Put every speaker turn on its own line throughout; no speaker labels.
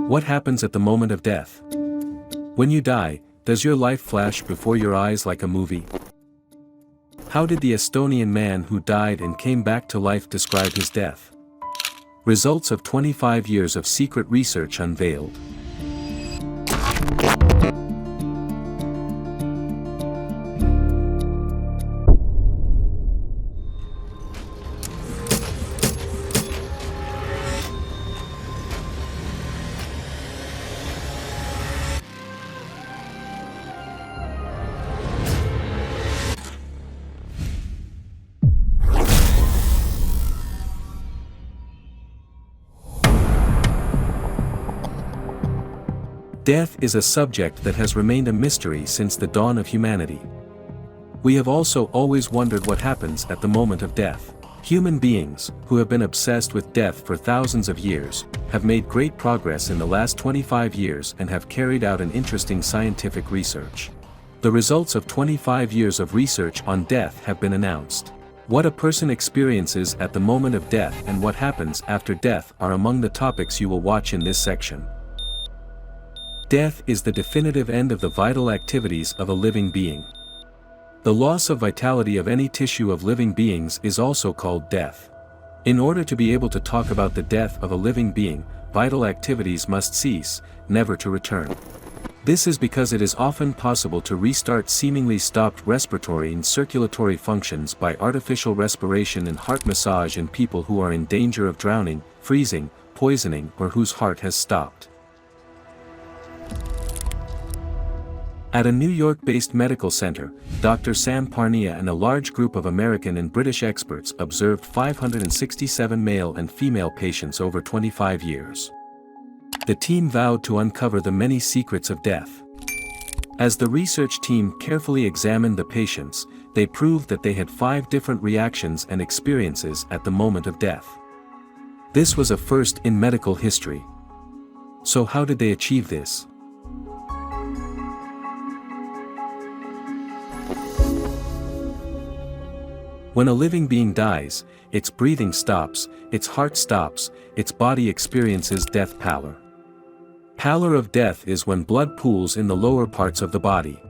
What happens at the moment of death? When you die, does your life flash before your eyes like a movie? How did the Estonian man who died and came back to life describe his death? Results of 25 years of secret research unveiled. Death is a subject that has remained a mystery since the dawn of humanity. We have also always wondered what happens at the moment of death. Human beings, who have been obsessed with death for thousands of years, have made great progress in the last 25 years and have carried out an interesting scientific research. The results of 25 years of research on death have been announced. What a person experiences at the moment of death and what happens after death are among the topics you will watch in this section. Death is the definitive end of the vital activities of a living being. The loss of vitality of any tissue of living beings is also called death. In order to be able to talk about the death of a living being, vital activities must cease, never to return. This is because it is often possible to restart seemingly stopped respiratory and circulatory functions by artificial respiration and heart massage in people who are in danger of drowning, freezing, poisoning, or whose heart has stopped. At a New York-based medical center, Dr. Sam Parnia and a large group of American and British experts observed 567 male and female patients over 25 years. The team vowed to uncover the many secrets of death. As the research team carefully examined the patients, they proved that they had 5 different reactions and experiences at the moment of death. This was a first in medical history. So how did they achieve this? When a living being dies, its breathing stops, its heart stops, its body experiences death pallor. Pallor of death is when blood pools in the lower parts of the body.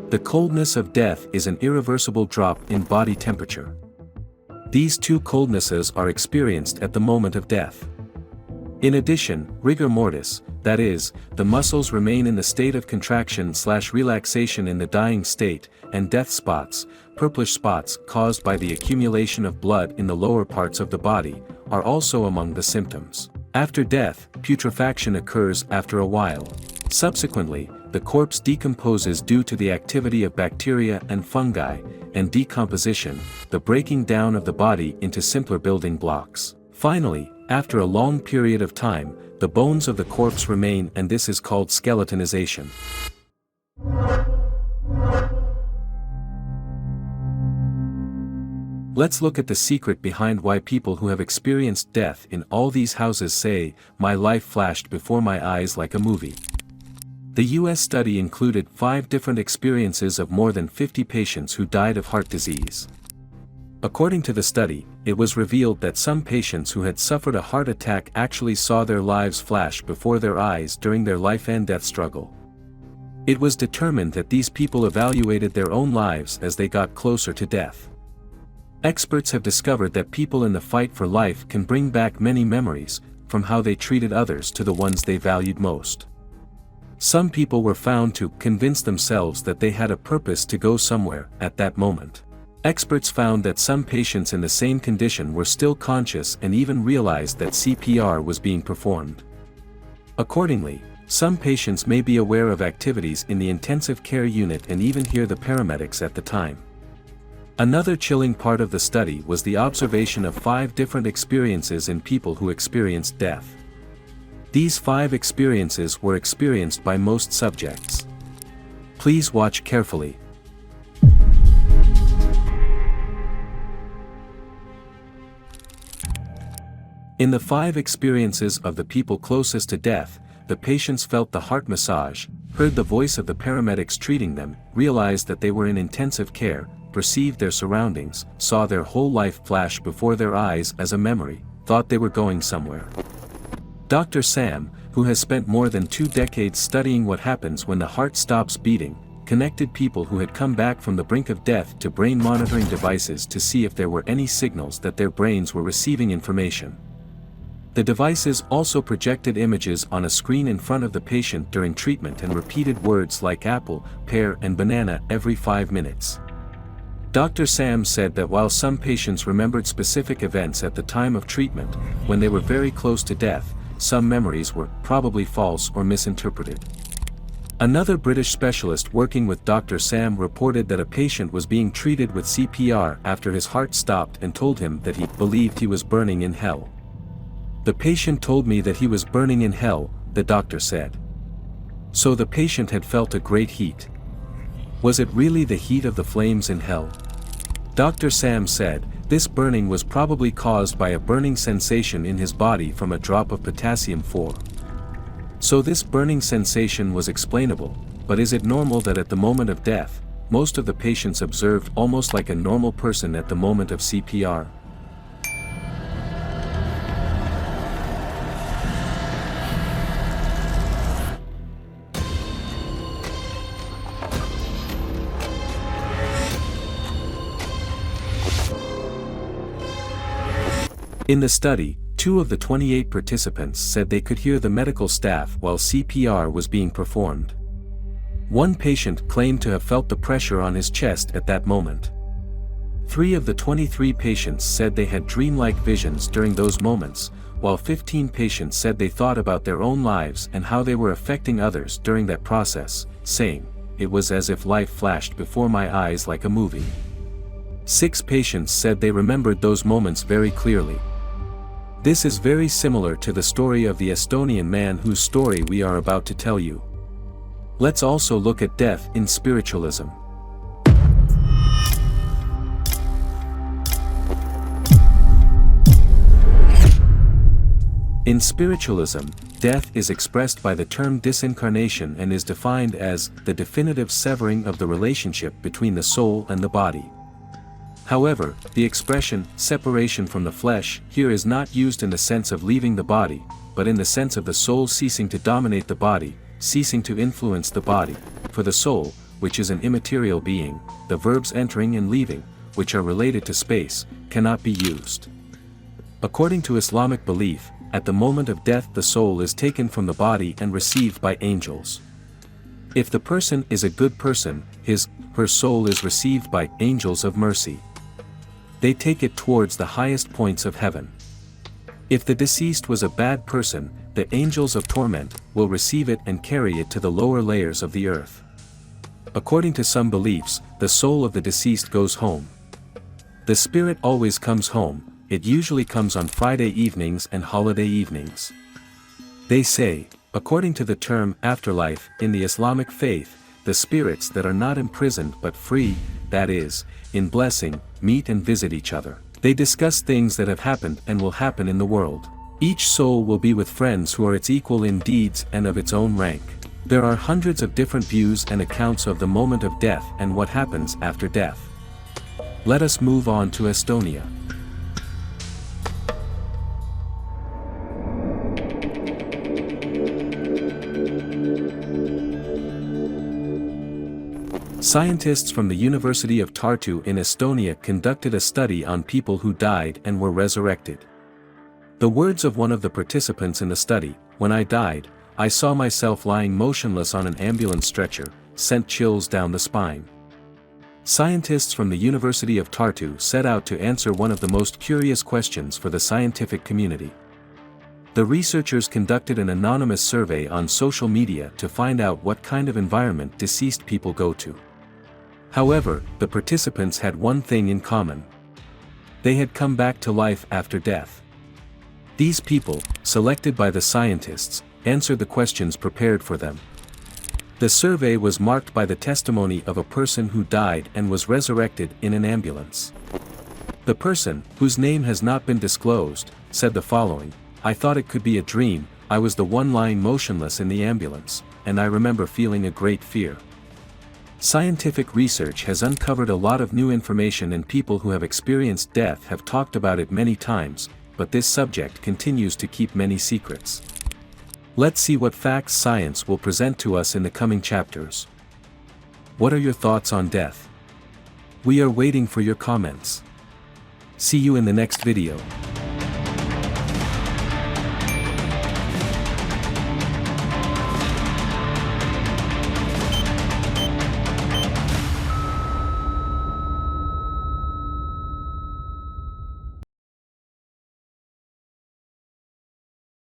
The coldness of death is an irreversible drop in body temperature. These two coldnesses are experienced at the moment of death. In addition, rigor mortis, that is, the muscles remain in the state of contraction/relaxation in the dying state, and death spots, purplish spots caused by the accumulation of blood in the lower parts of the body, are also among the symptoms. After death, putrefaction occurs after a while. Subsequently, the corpse decomposes due to the activity of bacteria and fungi, and decomposition, the breaking down of the body into simpler building blocks. Finally, after a long period of time, the bones of the corpse remain, and this is called skeletonization. Let's look at the secret behind why people who have experienced death in all these houses say, "My life flashed before my eyes like a movie." The US study included 5 different experiences of more than 50 patients who died of heart disease. According to the study, it was revealed that some patients who had suffered a heart attack actually saw their lives flash before their eyes during their life and death struggle. It was determined that these people evaluated their own lives as they got closer to death. Experts have discovered that people in the fight for life can bring back many memories, from how they treated others to the ones they valued most. Some people were found to convince themselves that they had a purpose to go somewhere at that moment. Experts found that some patients in the same condition were still conscious and even realized that CPR was being performed. Accordingly, some patients may be aware of activities in the intensive care unit and even hear the paramedics at the time. Another chilling part of the study was the observation of 5 different experiences in people who experienced death. These 5 experiences were experienced by most subjects. Please watch carefully. In the 5 experiences of the people closest to death, the patients felt the heart massage, heard the voice of the paramedics treating them, realized that they were in intensive care, perceived their surroundings, saw their whole life flash before their eyes as a memory, thought they were going somewhere. Dr. Sam, who has spent more than 2 decades studying what happens when the heart stops beating, connected people who had come back from the brink of death to brain monitoring devices to see if there were any signals that their brains were receiving information. The devices also projected images on a screen in front of the patient during treatment and repeated words like apple, pear and banana every 5 minutes. Dr. Sam said that while some patients remembered specific events at the time of treatment, when they were very close to death, some memories were probably false or misinterpreted. Another British specialist working with Dr. Sam reported that a patient was being treated with CPR after his heart stopped and told him that he believed he was burning in hell. "The patient told me that he was burning in hell," the doctor said. So the patient had felt a great heat. Was it really the heat of the flames in hell? Dr. Sam said, this burning was probably caused by a burning sensation in his body from a drop of potassium-4. So this burning sensation was explainable, but is it normal that at the moment of death, most of the patients observed almost like a normal person at the moment of CPR? In the study, 2 of the 28 participants said they could hear the medical staff while CPR was being performed. One patient claimed to have felt the pressure on his chest at that moment. 3 of the 23 patients said they had dreamlike visions during those moments, while 15 patients said they thought about their own lives and how they were affecting others during that process, saying, "It was as if life flashed before my eyes like a movie." 6 patients said they remembered those moments very clearly. This is very similar to the story of the Estonian man whose story we are about to tell you. Let's also look at death in spiritualism. In spiritualism, death is expressed by the term disincarnation and is defined as the definitive severing of the relationship between the soul and the body. However, the expression, separation from the flesh, here is not used in the sense of leaving the body, but in the sense of the soul ceasing to dominate the body, ceasing to influence the body. For the soul, which is an immaterial being, the verbs entering and leaving, which are related to space, cannot be used. According to Islamic belief, at the moment of death the soul is taken from the body and received by angels. If the person is a good person, her soul is received by angels of mercy. They take it towards the highest points of heaven. If the deceased was a bad person, the angels of torment will receive it and carry it to the lower layers of the earth. According to some beliefs, the soul of the deceased goes home. The spirit always comes home, it usually comes on Friday evenings and holiday evenings. They say, according to the term afterlife in the Islamic faith, the spirits that are not imprisoned but free, that is, in blessing, meet and visit each other. They discuss things that have happened and will happen in the world. Each soul will be with friends who are its equal in deeds and of its own rank. There are hundreds of different views and accounts of the moment of death and what happens after death. Let us move on to Estonia. Scientists from the University of Tartu in Estonia conducted a study on people who died and were resurrected. The words of one of the participants in the study, "When I died, I saw myself lying motionless on an ambulance stretcher," sent chills down the spine. Scientists from the University of Tartu set out to answer one of the most curious questions for the scientific community. The researchers conducted an anonymous survey on social media to find out what kind of environment deceased people go to. However, the participants had one thing in common. They had come back to life after death. These people, selected by the scientists, answered the questions prepared for them. The survey was marked by the testimony of a person who died and was resurrected in an ambulance. The person, whose name has not been disclosed, said the following: "I thought it could be a dream, I was the one lying motionless in the ambulance, and I remember feeling a great fear." Scientific research has uncovered a lot of new information and people who have experienced death have talked about it many times, but this subject continues to keep many secrets. Let's see what facts science will present to us in the coming chapters. What are your thoughts on death? We are waiting for your comments. See you in the next video.